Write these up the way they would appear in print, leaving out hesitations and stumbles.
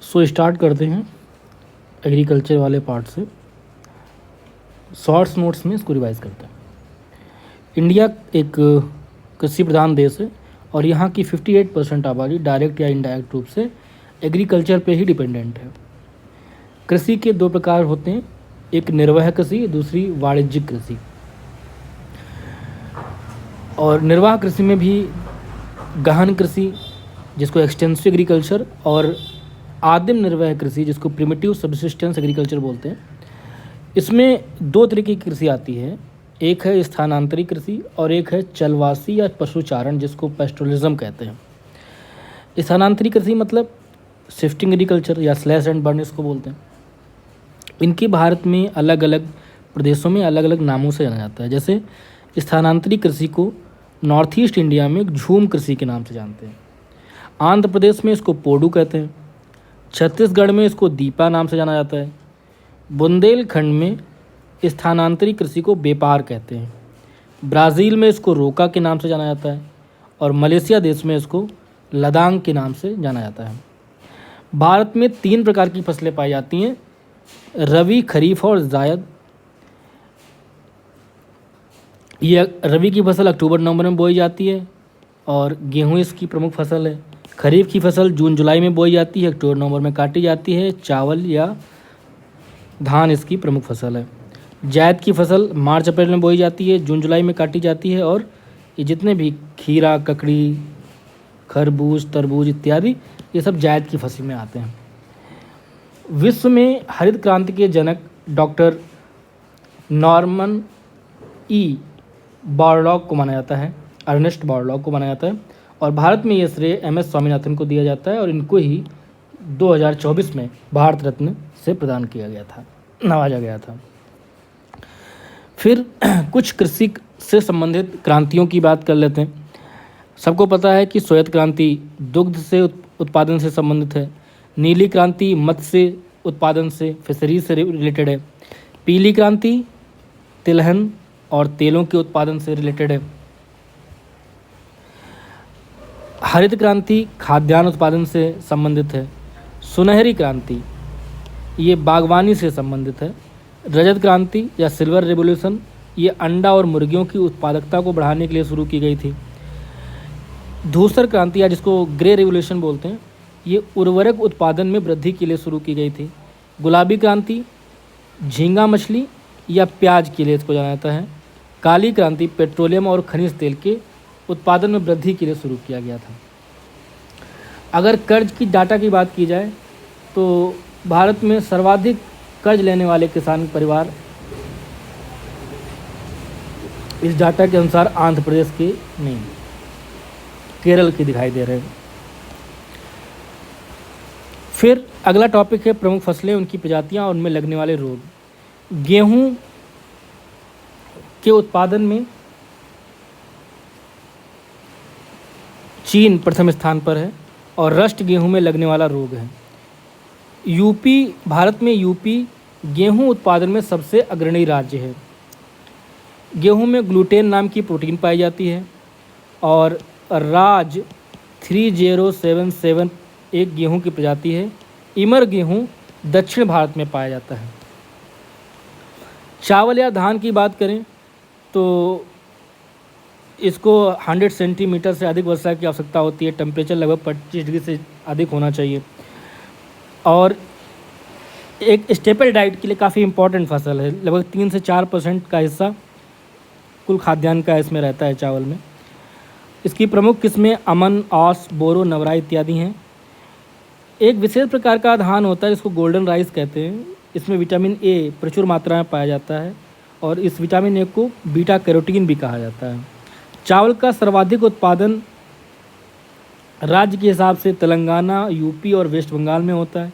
So start करते हैं agriculture वाले पार्ट से। शॉर्ट्स नोट्स में इसको रिवाइज करते हैं। इंडिया एक कृषि प्रधान देश है और यहाँ की 58% आबादी डायरेक्ट या इनडायरेक्ट रूप से एग्रीकल्चर पे ही डिपेंडेंट है। कृषि के दो प्रकार होते हैं, एक निर्वाह कृषि, दूसरी वाणिज्यिक कृषि। और निर्वाह कृषि में भी गहन कृषि जिसको एक्सटेंसिव एग्रीकल्चर और आदिम निर्वाह कृषि जिसको प्रिमिटिव सब्सिस्टेंस एग्रीकल्चर बोलते हैं, इसमें दो तरीके की कृषि आती है। एक है स्थानांतरित कृषि और एक है चलवासी या पशुचारण जिसको पेस्टोरलिज्म कहते हैं। स्थानांतरित कृषि मतलब शिफ्टिंग एग्रीकल्चर या स्लैश एंड बर्न इसको बोलते हैं। इनकी भारत में अलग अलग प्रदेशों में अलग अलग नामों से जाना जाता है। जैसे स्थानांतरित कृषि को नॉर्थ ईस्ट इंडिया में झूम कृषि के नाम से जानते हैं, आंध्र प्रदेश में इसको पोडू कहते हैं, छत्तीसगढ़ में इसको दीपा नाम से जाना जाता है, बुंदेलखंड में स्थानांतरित कृषि को व्यापार कहते हैं, ब्राज़ील में इसको रोका के नाम से जाना जाता है और मलेशिया देश में इसको लदांग के नाम से जाना जाता है। भारत में 3 प्रकार की फसलें पाई जाती हैं, रबी, खरीफ और जायद। ये रबी की फसल अक्टूबर-नवंबर में बोई जाती है और गेहूँ इसकी प्रमुख फसल है। खरीफ की फसल जून-जुलाई में बोई जाती है, अक्टूबर-नवंबर में काटी जाती है। चावल या धान इसकी प्रमुख फसल है। जायद की फसल मार्च-अप्रैल में बोई जाती है, जून-जुलाई में काटी जाती है और ये जितने भी खीरा, ककड़ी, खरबूज, तरबूज इत्यादि ये सब जायद की फसल में आते हैं। विश्व में हरित क्रांति के जनक डॉक्टर नॉर्मन ई बोरलॉग को माना जाता है, अर्नेस्ट बोरलॉग को माना जाता है और भारत में ये श्रेय MS स्वामीनाथन को दिया जाता है और इनको ही 2024 में भारत रत्न से प्रदान किया गया था, नवाजा गया था। फिर कुछ कृषि से संबंधित क्रांतियों की बात कर लेते हैं। सबको पता है कि श्वेत क्रांति दुग्ध से उत्पादन से संबंधित है, नीली क्रांति मत्स्य उत्पादन से, फिशरीज से रिलेटेड है, पीली क्रांति तिलहन और तेलों के उत्पादन से रिलेटेड है, हरित क्रांति खाद्यान्न उत्पादन से संबंधित है, सुनहरी क्रांति ये बागवानी से संबंधित है, रजत क्रांति या सिल्वर रेवोल्यूशन ये अंडा और मुर्गियों की उत्पादकता को बढ़ाने के लिए शुरू की गई थी, धूसर क्रांति या जिसको ग्रे रेवोल्यूशन बोलते हैं ये उर्वरक उत्पादन में वृद्धि के लिए शुरू की गई थी, गुलाबी क्रांति झींगा मछली या प्याज के लिए इसको जाना जाता है, काली क्रांति पेट्रोलियम और खनिज तेल के उत्पादन में वृद्धि के लिए शुरू किया गया था। अगर कर्ज की डाटा की बात की जाए तो भारत में सर्वाधिक कर्ज लेने वाले किसान परिवार इस डाटा के अनुसार आंध्र प्रदेश के नहीं, केरल के दिखाई दे रहे हैं। फिर अगला टॉपिक है प्रमुख फसलें, उनकी प्रजातियां और उनमें लगने वाले रोग। गेहूं के उत्पादन में चीन प्रथम स्थान पर है और रस्ट गेहूं में लगने वाला रोग है। भारत में यूपी गेहूं उत्पादन में सबसे अग्रणी राज्य है। गेहूं में ग्लूटेन नाम की प्रोटीन पाई जाती है और राज 3077 एक गेहूं की प्रजाति है। इमर गेहूं दक्षिण भारत में पाया जाता है। चावल या धान की बात करें तो इसको 100 सेंटीमीटर से अधिक वर्षा की आवश्यकता होती है, टेम्परेचर लगभग 25 डिग्री से अधिक होना चाहिए और एक स्टेपल डाइट के लिए काफ़ी इम्पोर्टेंट फसल है। लगभग 3 से 4% का हिस्सा कुल खाद्यान्न का इसमें रहता है चावल में। इसकी प्रमुख किस्में अमन, औस, बोरो, नवराई इत्यादि हैं। एक विशेष प्रकार का धान होता है जिसको गोल्डन राइस कहते हैं, इसमें विटामिन ए प्रचुर मात्रा में पाया जाता है और इस विटामिन ए को बीटा कैरोटीन भी कहा जाता है। चावल का सर्वाधिक उत्पादन राज्य के हिसाब से तेलंगाना, यूपी और वेस्ट बंगाल में होता है,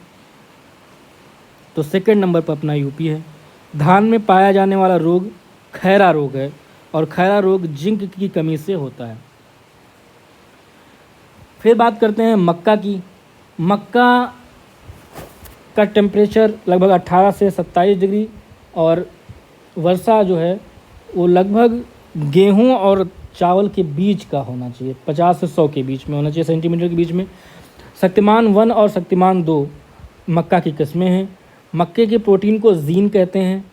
तो सेकंड नंबर पर अपना यूपी है। धान में पाया जाने वाला रोग खैरा रोग है और खैरा रोग जिंक की कमी से होता है। फिर बात करते हैं मक्का की। मक्का का टेम्परेचर लगभग 18 से 27 डिग्री और वर्षा जो है वो लगभग गेहूं और चावल के बीज का होना चाहिए, 50 से 100 के बीच में होना चाहिए, सेंटीमीटर के बीच में। शक्तिमान 1 और शक्तिमान 2 मक्का की किस्में हैं। मक्के के प्रोटीन को जीन कहते हैं।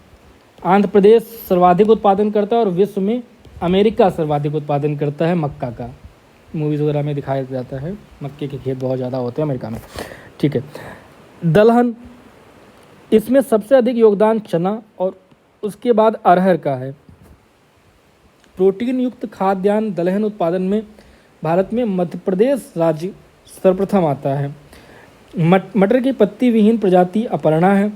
आंध्र प्रदेश सर्वाधिक उत्पादन करता है और विश्व में अमेरिका सर्वाधिक उत्पादन करता है मक्का का। मूवीज़ वगैरह में दिखाया जाता है, मक्के के खेत बहुत ज़्यादा होते हैं अमेरिका में। ठीक है, दलहन, इसमें सबसे अधिक योगदान चना और उसके बाद अरहर का है। प्रोटीन युक्त खाद्यान्न दलहन उत्पादन में भारत में मध्य प्रदेश राज्य सर्वप्रथम आता है। मटर की पत्ती विहीन प्रजाति अपर्णा है।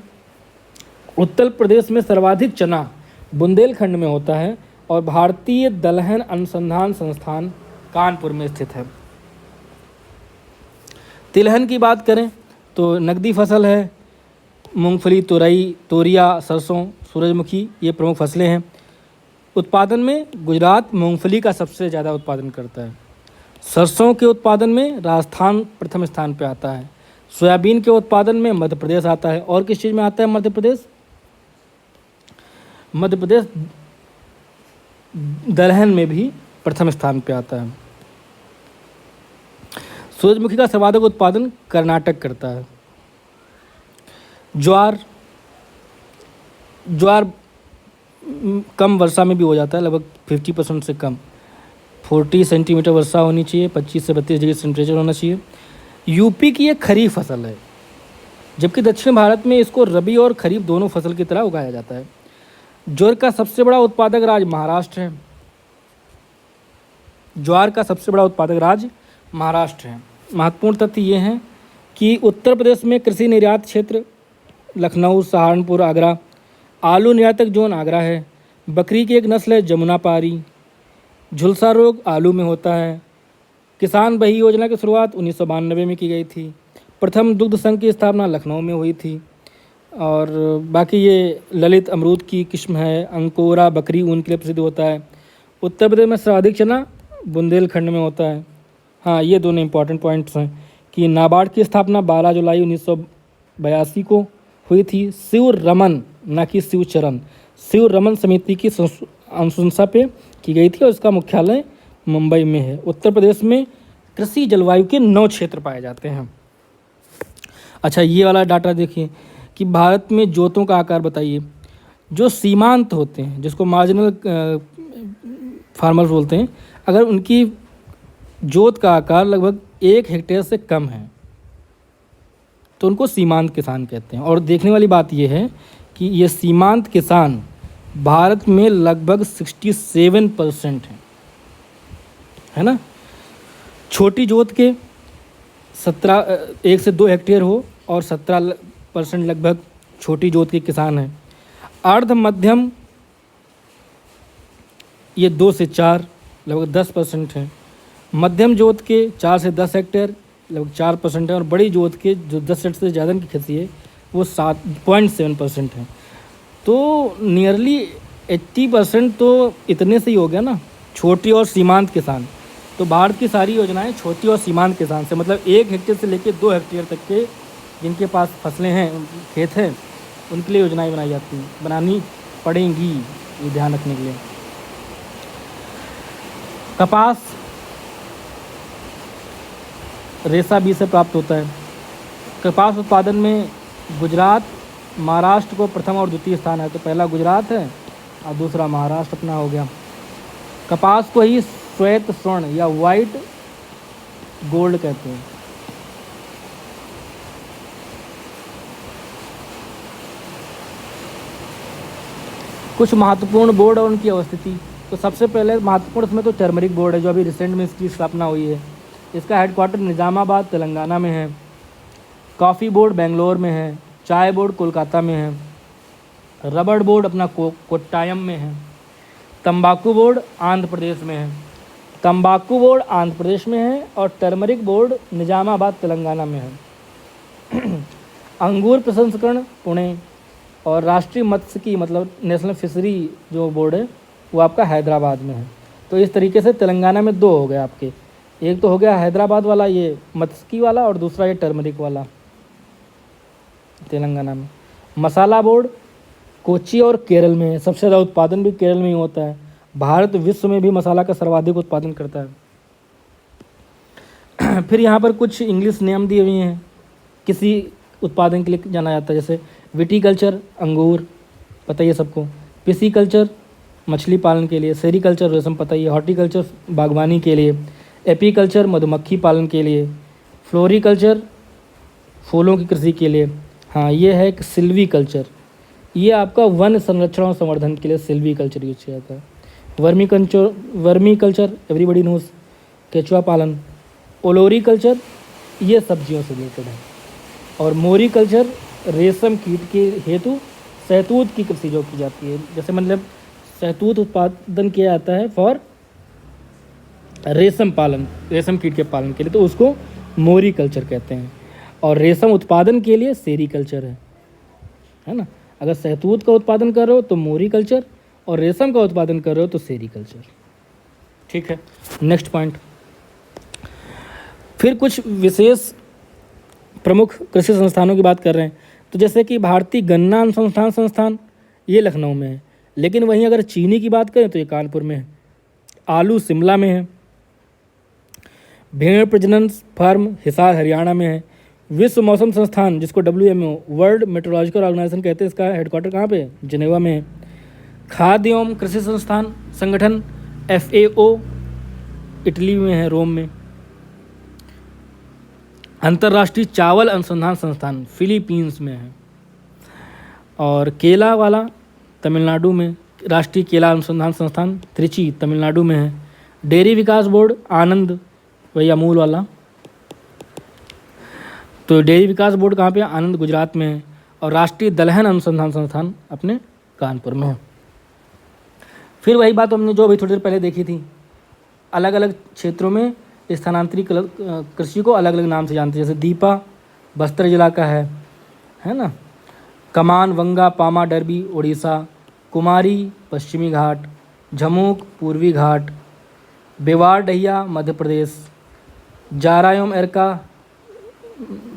उत्तर प्रदेश में सर्वाधिक चना बुंदेलखंड में होता है और भारतीय दलहन अनुसंधान संस्थान कानपुर में स्थित है। तिलहन की बात करें तो नकदी फसल है। मूंगफली, तुरई, तोरिया, सरसों, सूरजमुखी ये प्रमुख फसलें हैं। उत्पादन में गुजरात मूंगफली का सबसे ज़्यादा उत्पादन करता है। सरसों के उत्पादन में राजस्थान प्रथम स्थान पर आता है। सोयाबीन के उत्पादन में मध्य प्रदेश आता है। और किस चीज़ में आता है मध्य प्रदेश? मध्य प्रदेश दलहन में भी प्रथम स्थान पर आता है। सूरजमुखी का सर्वाधिक उत्पादन कर्नाटक करता है। ज्वार कम वर्षा में भी हो जाता है, लगभग 50% से कम। 40 सेंटीमीटर वर्षा होनी चाहिए, 25 से 32 डिग्री टेम्परेचर होना चाहिए। यूपी की एक खरीफ फसल है, जबकि दक्षिण भारत में इसको रबी और खरीफ दोनों फसल की तरह उगाया जाता है। ज्वार का सबसे बड़ा उत्पादक राज्य महाराष्ट्र है। ज्वार का सबसे बड़ा उत्पादक राज्य महाराष्ट्र है। महत्वपूर्ण तथ्य ये हैं कि उत्तर प्रदेश में कृषि निर्यात क्षेत्र लखनऊ, सहारनपुर, आगरा। आलू निर्यातक जोन आगरा है। बकरी की एक नस्ल है जमुनापारी। झुलसा रोग आलू में होता है। किसान बही योजना की शुरुआत 1992 में की गई थी। प्रथम दुग्ध संघ की स्थापना लखनऊ में हुई थी। और बाकी ये ललित अमरूद की किस्म है। अंकोरा बकरी ऊन के लिए प्रसिद्ध होता है। उत्तर प्रदेश में सर्वाधिक चना बुंदेलखंड में होता है। हाँ, ये दोनों इंपॉर्टेंट पॉइंट्स हैं कि नाबार्ड की स्थापना 12 जुलाई 1982 को हुई थी। शिव रमन, ना कि शिवचरण, शिव रमन समिति की अनुशंसा पे की गई थी और इसका मुख्यालय मुंबई में है। उत्तर प्रदेश में कृषि जलवायु के 9 क्षेत्र पाए जाते हैं। अच्छा, ये वाला डाटा देखिए कि भारत में जोतों का आकार बताइए। जो सीमांत होते हैं, जिसको मार्जिनल फार्मर्स बोलते हैं, अगर उनकी जोत का आकार लगभग 1 हेक्टेयर से कम है तो उनको सीमांत किसान कहते हैं। और देखने वाली बात यह है कि ये सीमांत किसान भारत में लगभग 67% है ना। छोटी जोत के 1 से 2 हेक्टेयर हो और 17% लगभग छोटी जोत के किसान हैं। अर्ध मध्यम ये 2 से 4 लगभग 10% हैं। मध्यम जोत के 4 से 10 हेक्टेयर लगभग 4% है। और बड़ी जोत के जो 10 हेक्टेयर से ज़्यादा की खेती है वो 7.7% है। तो नियरली 80% तो इतने से ही हो गया ना, छोटी और सीमांत किसान। तो भारत की सारी योजनाएं छोटी और सीमांत किसान से, मतलब 1 हेक्टेयर से लेकर 2 हेक्टेयर तक के जिनके पास फसलें हैं, खेत हैं, उनके लिए योजनाएं बनाई जाती हैं, बनानी पड़ेंगी, ये ध्यान रखने के लिए। कपास रेशा बीज से प्राप्त होता है। कपास उत्पादन में गुजरात, महाराष्ट्र को प्रथम और द्वितीय स्थान है। तो पहला गुजरात है और दूसरा महाराष्ट्र अपना हो गया। कपास को ही श्वेत स्वर्ण या वाइट गोल्ड कहते हैं। कुछ महत्वपूर्ण बोर्ड और उनकी अवस्थिति। तो सबसे पहले महत्वपूर्ण इसमें तो टर्मरिक बोर्ड है, जो अभी रिसेंट में इसकी स्थापना हुई है। इसका हेडक्वार्टर निज़ामाबाद तेलंगाना में है। कॉफ़ी बोर्ड बेंगलोर में है। चाय बोर्ड कोलकाता में है। रबड़ बोर्ड अपना कोट्टायम में है। तंबाकू बोर्ड आंध्र प्रदेश में है। तंबाकू बोर्ड आंध्र प्रदेश में है और टर्मरिक बोर्ड निज़ामाबाद तेलंगाना में है। अंगूर प्रसंस्करण पुणे और राष्ट्रीय मत्स्यिकी मतलब नेशनल फिशरी जो बोर्ड है वो आपका हैदराबाद में है। तो इस तरीके से तेलंगाना में 2 हो गए आपके, एक तो हो गया हैदराबाद वाला ये मत्स्यिकी वाला और दूसरा ये टर्मरिक वाला तेलंगाना में। मसाला बोर्ड कोच्चि और केरल में है। सबसे ज़्यादा उत्पादन भी केरल में ही होता है। भारत विश्व में भी मसाला का सर्वाधिक उत्पादन करता है। फिर यहाँ पर कुछ इंग्लिश नियम दिए हुए हैं किसी उत्पादन के लिए जाना जाता है, जैसे विटीकल्चर अंगूर, पता ही है सबको, पिसीकल्चर मछली पालन के लिए, सेरीकल्चर रेशम पता ही है, हॉर्टिकल्चर बागवानी के लिए, एपीकल्चर मधुमक्खी पालन के लिए, फ्लोरिकल्चर फूलों की कृषि के लिए। हाँ, ये है एक सिल्वीकल्चर, ये आपका वन संरक्षण और संवर्धन के लिए सिल्वीकल्चर यूज किया जाता है। वर्मी कल्चर एवरीबडी नोज, केचुआ पालन। ओलोरीकल्चर ये सब्जियों से रिलेटेड है। और मोरीकल्चर रेशम कीट के हेतु शहतूत की कृषि जो की जाती है, जैसे मतलब शहतूत उत्पादन किया जाता है फॉर रेशम पालन, रेशम कीट के पालन के लिए, तो उसको मोरीकल्चर कहते हैं। और रेशम उत्पादन के लिए सेरीकल्चर है ना। अगर शहतूत का उत्पादन कर रहे हो तो मोरीकल्चर, और रेशम का उत्पादन कर रहे हो तो सेरीकल्चर। ठीक है, नेक्स्ट पॉइंट। फिर कुछ विशेष प्रमुख कृषि संस्थानों की बात कर रहे हैं, तो जैसे कि भारतीय गन्ना अनुसंधान संस्थान ये लखनऊ में है, लेकिन वहीं अगर चीनी की बात करें तो ये कानपुर में है। आलू शिमला में है। भेड़ प्रजनन फार्म हिसार हरियाणा में है। विश्व मौसम संस्थान जिसको WMO वर्ल्ड मेट्रोलॉजिकल ऑर्गेनाइजेशन कहते हैं, इसका हेडक्वार्टर कहाँ पे है? जिनेवा में है। खाद्य एवं कृषि संस्थान संगठन FAO इटली में है, रोम में। अंतर्राष्ट्रीय चावल अनुसंधान संस्थान फिलीपींस में है। और केला वाला तमिलनाडु में, राष्ट्रीय केला अनुसंधान संस्थान त्रिची तमिलनाडु में है। डेयरी विकास बोर्ड आनंद, वही अमूल वाला, तो डेयरी विकास बोर्ड कहाँ पे? आनंद गुजरात में है। और राष्ट्रीय दलहन अनुसंधान संस्थान अपने कानपुर में है। फिर वही बात हमने जो अभी थोड़ी देर पहले देखी थी, अलग अलग क्षेत्रों में स्थानांतरित कृषि को अलग अलग नाम से जानते हैं, जैसे दीपा बस्तर जिला का है ना, कमान वंगा पामा डरबी उड़ीसा, कुमारी पश्चिमी घाट, झमुक पूर्वी घाट, बेवार डहिया मध्य प्रदेश, जारायोम एरका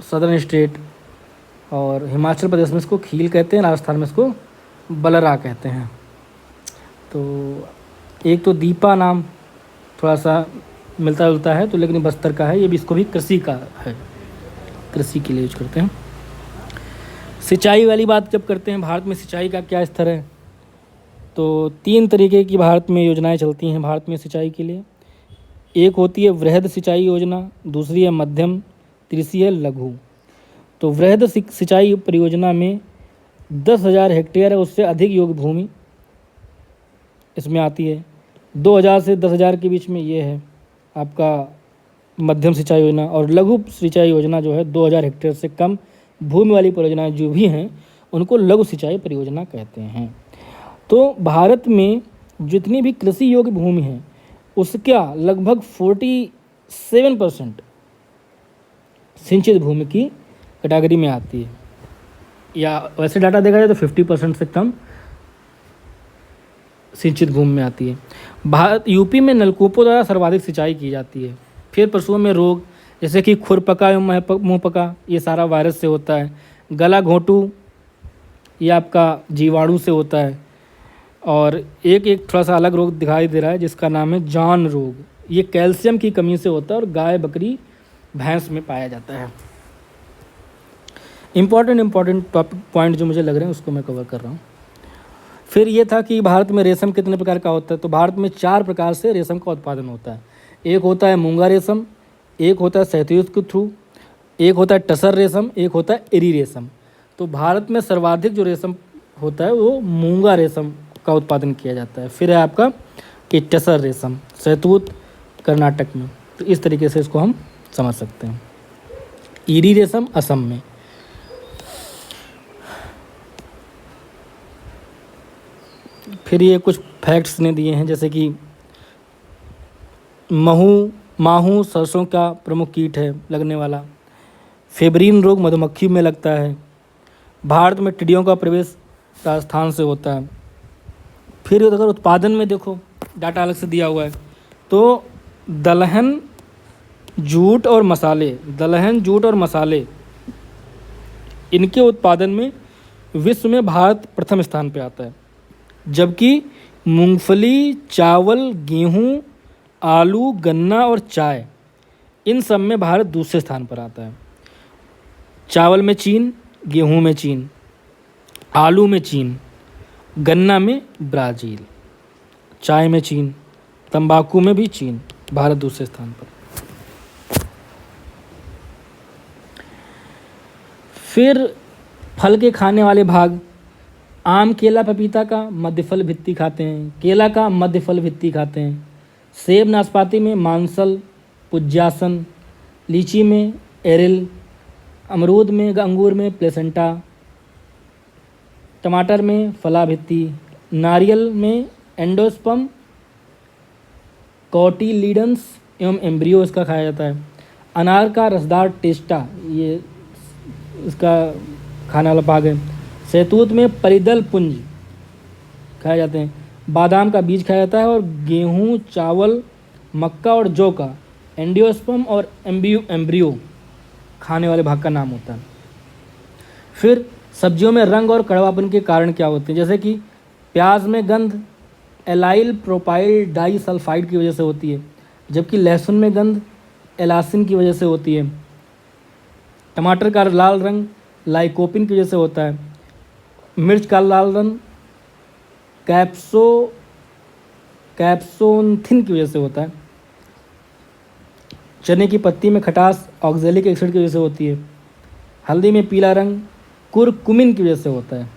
सदर्न स्टेट, और हिमाचल प्रदेश में इसको खील कहते हैं, राजस्थान में इसको बलरा कहते हैं। तो एक तो दीपा नाम थोड़ा सा मिलता जुलता है, तो लेकिन बस्तर का है, ये भी, इसको भी कृषि का है, कृषि के लिए यूज करते हैं। सिंचाई वाली बात जब करते हैं, भारत में सिंचाई का क्या स्तर है, तो 3 तरीके की भारत में योजनाएं चलती हैं भारत में सिंचाई के लिए। एक होती है वृहद सिंचाई योजना, दूसरी है मध्यम, तीसरी है लघु। तो वृहद सिंचाई परियोजना में 10,000 हेक्टेयर है उससे अधिक योग्य भूमि इसमें आती है। 2,000 से 10,000 के बीच में ये है आपका मध्यम सिंचाई योजना। और लघु सिंचाई योजना जो है 2,000 हेक्टेयर से कम भूमि वाली परियोजनाएं जो भी हैं उनको लघु सिंचाई परियोजना कहते हैं। तो भारत में जितनी भी कृषि योग्य भूमि है उसका लगभग 47% सिंचित भूमि की कैटेगरी में आती है, या वैसे डाटा देखा जाए तो 50% से कम सिंचित भूमि में आती है। भारत यूपी में नलकूपों द्वारा सर्वाधिक सिंचाई की जाती है। फिर पशुओं में रोग जैसे कि खुरपका एवं मुँहपका, ये सारा वायरस से होता है। गला घोंटू ये आपका जीवाणु से होता है। और एक थोड़ा सा अलग रोग दिखाई दे रहा है जिसका नाम है जान रोग, ये कैल्शियम की कमी से होता है और गाय बकरी भैंस में पाया जाता है। इम्पॉर्टेंट टॉपिक पॉइंट जो मुझे लग रहे हैं उसको मैं कवर कर रहा हूँ। फिर ये था कि भारत में रेशम कितने प्रकार का होता है, तो भारत में 4 प्रकार से रेशम का उत्पादन होता है। एक होता है मूंगा रेशम, एक होता है शहतूत के थ्रू, एक होता है टसर रेशम, एक होता है एरी रेशम। तो भारत में सर्वाधिक जो रेशम होता है वो मूंगा रेशम का उत्पादन किया जाता है। फिर है आपका कि टसर रेशम, शहतूत कर्नाटक में, तो इस तरीके से इसको हम समझ सकते हैं। एरी रेशम असम में। फिर ये कुछ फैक्ट्स ने दिए हैं, जैसे कि माहू सरसों का प्रमुख कीट है लगने वाला। फेब्रिन रोग मधुमक्खी में लगता है। भारत में टिड्डियों का प्रवेश राजस्थान से होता है। फिर अगर उत्पादन में देखो डाटा अलग से दिया हुआ है, तो दलहन जूट और मसाले इनके उत्पादन में विश्व में भारत प्रथम स्थान पे आता है, जबकि मूंगफली, चावल, गेहूँ, आलू, गन्ना और चाय, इन सब में भारत दूसरे स्थान पर आता है। चावल में चीन, गेहूँ में चीन, आलू में चीन, गन्ना में ब्राज़ील, चाय में चीन, तंबाकू में भी चीन, भारत दूसरे स्थान पर। फिर फल के खाने वाले भाग, आम, केला, पपीता का मध्य फल भित्ति खाते हैं, केला का मध्य फल भित्ति खाते हैं, सेब नाशपाती में मांसल पुज्यासन, लीची में एरिल, अमरूद में अंगूर में प्लेसेंटा, टमाटर में फला भित्ति, नारियल में एंडोस्पर्म, कॉटिलीडन्स एवं एम्ब्रियो इसका खाया जाता है। अनार का रसदार टेस्टा, ये इसका खाने वाला भाग है। शहतूत में परिदल पुंज खाए जाते हैं। बादाम का बीज खाया जाता है। और गेहूँ, चावल, मक्का और जौ का एंडियोस्पर्म और एम्ब्रियो खाने वाले भाग का नाम होता है। फिर सब्जियों में रंग और कड़वापन के कारण क्या होते हैं, जैसे कि प्याज में गंध एलाइल प्रोपाइल डाइसल्फाइड की वजह से होती है, जबकि लहसुन में गंध एलासिन की वजह से होती है। टमाटर का लाल रंग लाइकोपिन की वजह से होता है। मिर्च का लाल रंग कैप्सोन्थिन की वजह से होता है। चने की पत्ती में खटास ऑक्जेलिक एसिड की वजह से होती है। हल्दी में पीला रंग कुरकुमिन की वजह से होता है।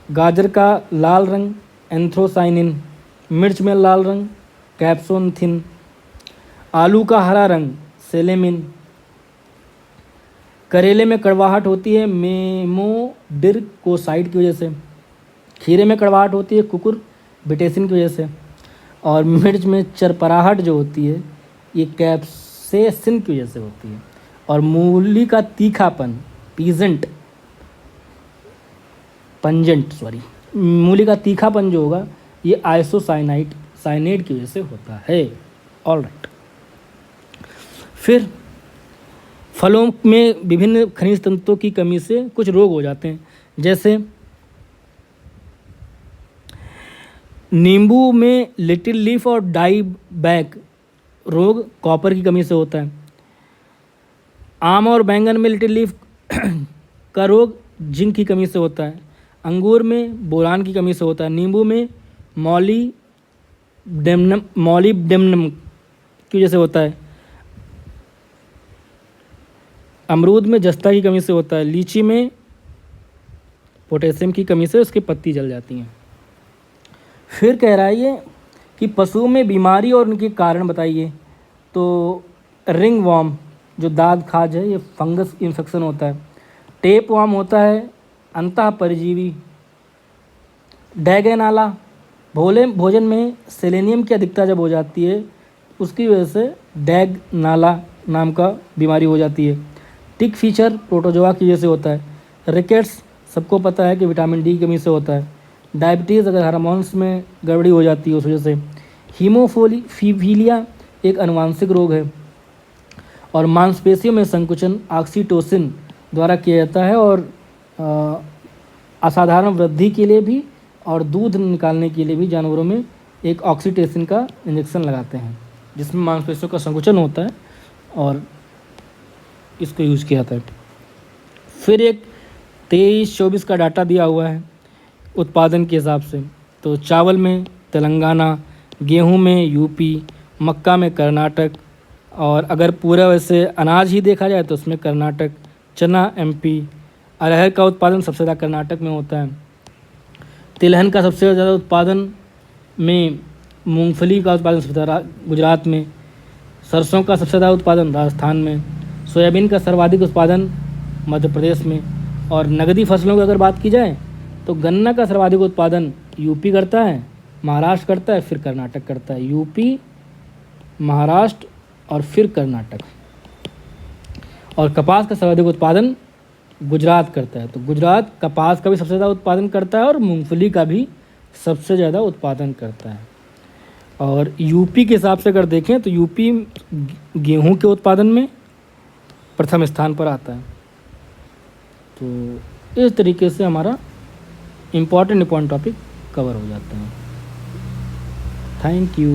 गाजर का लाल रंग एंथ्रोसाइनिन, मिर्च में लाल रंग कैप्सोन्थिन, आलू का हरा रंग सेलेमिन, करेले में कड़वाहट होती है मेमोडिरकोसाइड की वजह से, खीरे में कड़वाहट होती है कुकुरबिटेसिन की वजह से, और मिर्च में चरपराहट जो होती है ये कैप्सेसिन की वजह से होती है। और मूली का तीखापन मूली का तीखापन जो होगा ये साइनेड की वजह से होता है। ऑलराइट। फिर फलों में विभिन्न खनिज तत्वों की कमी से कुछ रोग हो जाते हैं, जैसे नींबू में लिटिल लीफ और डाई बैक रोग कॉपर की कमी से होता है। आम और बैंगन में लिटिल लीफ का रोग जिंक की कमी से होता है। अंगूर में बोरान की कमी से होता है। नींबू में मॉलिब्डेनम की वजह से होता है। अमरूद में जस्ता की कमी से होता है। लीची में पोटेशियम की कमी से उसकी पत्ती जल जाती हैं। फिर कह रहा है ये कि पशुओं में बीमारी और उनके कारण बताइए। तो रिंग वॉर्म जो दाद खाज है ये फंगस इन्फेक्शन होता है। टेप वॉर्म होता है अंतः परजीवी। डैगेनाला भोजन में सेलेनियम की अधिकता जब हो जाती है उसकी वजह से डैगनाला नाम का बीमारी हो जाती है। टिक फीचर प्रोटोजोआ की वजह से होता है। रिकेट्स सबको पता है कि विटामिन डी की कमी से होता है। डायबिटीज़ अगर हार्मोन्स में गड़बड़ी हो जाती है उस वजह से। हीमोफीलिया एक आनुवांशिक रोग है। और मांसपेशियों में संकुचन ऑक्सीटोसिन द्वारा किया जाता है और असाधारण वृद्धि के लिए भी और दूध निकालने के लिए भी जानवरों में एक ऑक्सीटोसिन का इंजेक्शन लगाते हैं जिसमें मांसपेशियों का संकुचन होता है और इसको यूज़ किया जाता है। फिर एक 23-24 का डाटा दिया हुआ है उत्पादन के हिसाब से। तो चावल में तेलंगाना, गेहूं में यूपी, मक्का में कर्नाटक, और अगर पूरा वैसे अनाज ही देखा जाए तो उसमें कर्नाटक, चना एमपी, अरहर का उत्पादन सबसे ज़्यादा कर्नाटक में होता है। तिलहन का सबसे ज़्यादा उत्पादन में, मूंगफली का उत्पादन सबसे ज़्यादा गुजरात में, सरसों का सबसे ज़्यादा उत्पादन राजस्थान में, सोयाबीन का सर्वाधिक उत्पादन मध्य प्रदेश में। और नगदी फसलों की अगर बात की जाए तो गन्ना का सर्वाधिक उत्पादन यूपी करता है, महाराष्ट्र करता है, फिर कर्नाटक करता है। यूपी, महाराष्ट्र और फिर कर्नाटक। और कपास का सर्वाधिक उत्पादन गुजरात करता है। तो गुजरात कपास का भी सबसे ज़्यादा उत्पादन करता है और मूंगफली का भी सबसे ज़्यादा उत्पादन करता है। और यूपी के हिसाब से अगर देखें तो यूपी गेहूं के उत्पादन में प्रथम स्थान पर आता है। तो इस तरीके से हमारा इम्पॉर्टेंट टॉपिक कवर हो जाते हैं। Thank you.